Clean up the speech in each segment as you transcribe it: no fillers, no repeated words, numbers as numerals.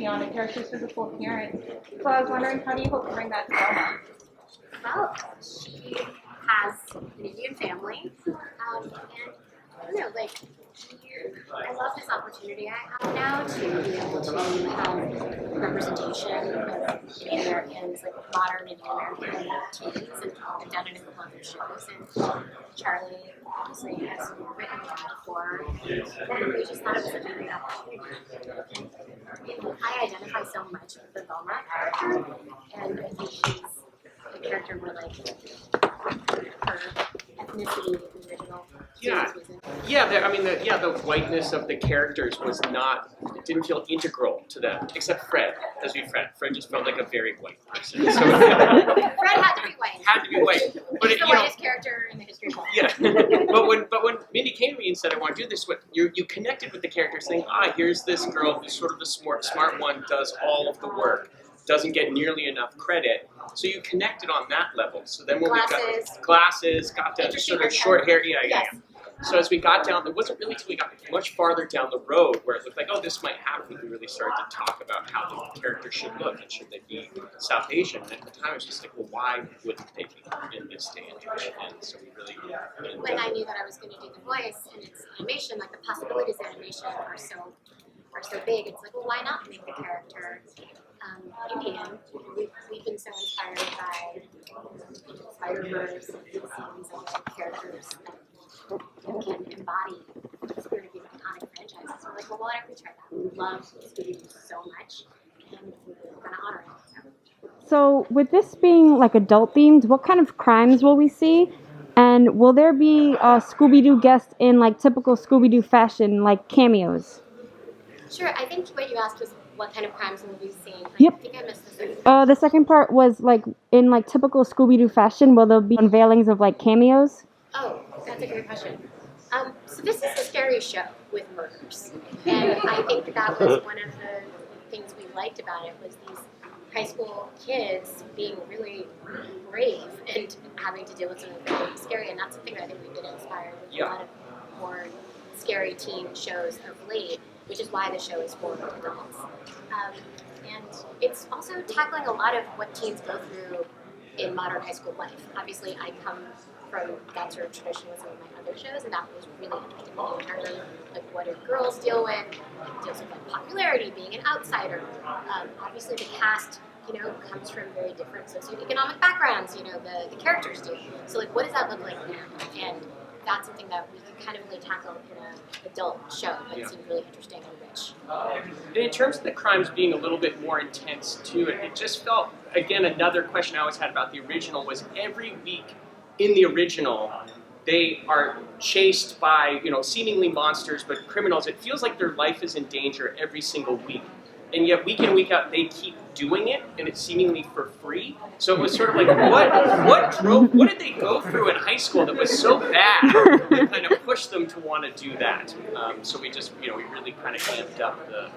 privacy on a character's physical appearance. So I was wondering, how do you hope to bring that to Velma? Well, she has an Indian family, and I don't know, like, I love this opportunity I have now to be able to have representation of Indian Americans, like modern Indian American teens, and I've done it in a couple other shows, and Charlie obviously has written that before, and we just thought it was such a great opportunity. And I identify so much with the Velma character, and I think she's a character where, like, her ethnicity in the original series was in. Yeah, the whiteness of the characters was not, it didn't feel integral to them, except Fred, as we Fred. Fred just felt like a very white person. So Fred had to be white. Had to be white. But He's the whitest character in the history of yeah. but when Mindy came to me and said, I want to do this, you connected with the character saying, here's this girl who's sort of the smart one, does all of the work, doesn't get nearly enough credit. So you connected on that level. So then when we got glasses, got down to sort of short hair, yeah. So as we got down, it wasn't really until we got much farther down the road where it looked like, this might happen. We really started to talk about how the character should look and should they be South Asian. And at the time, it was just like, well, why wouldn't they be in this day and age? And so we really. When I knew that I was going to do the voice and it's animation, like the possibilities of animation are so big. It's like, well, why not make the character Indian? We've been so inspired by Spider-Verse and these series of like characters that can embody the spirit of these iconic franchises. So we're like, well, why don't we try that? We love Scooby-Doo so much, and we're going to honor it. So with this being like adult themed, what kind of crimes will we see? And will there be a Scooby-Doo guest in like typical Scooby-Doo fashion, like cameos? Sure, I think what you asked was what kind of crimes will we be seeing. Yep. I think I missed the second. The second part was like in like typical Scooby-Doo fashion, will there be unveilings of like cameos? Oh, that's a great question. So this is a scary show with murders, and I think that was one of the things we liked about it was these high school kids being really brave and having to deal with something really scary, and that's something that I think we've been inspired with a lot of more scary teen shows of late, which is why the show is for adults. And it's also tackling a lot of what teens go through in modern high school life. Obviously, I come from that sort of tradition with some of my other shows, and that was really interesting in terms of like what do girls deal with? It deals with like popularity, being an outsider. Obviously, the cast, comes from very different socioeconomic backgrounds. The characters do. So like, what does that look like now? And that's something that we can kind of really tackle in an adult show that seemed really interesting and rich. In terms of the crimes being a little bit more intense too, it just felt, again, another question I always had about the original was every week in the original, they are chased by, seemingly monsters, but criminals. It feels like their life is in danger every single week. And yet, week in, week out, they keep doing it, and it's seemingly for free. So it was sort of like, what did they go through in high school that was so bad that kind of pushed them to want to do that? So we just, we really kind of amped up the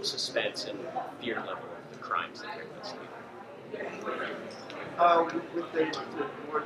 suspense and fear level of the crimes that they're investigating. With the more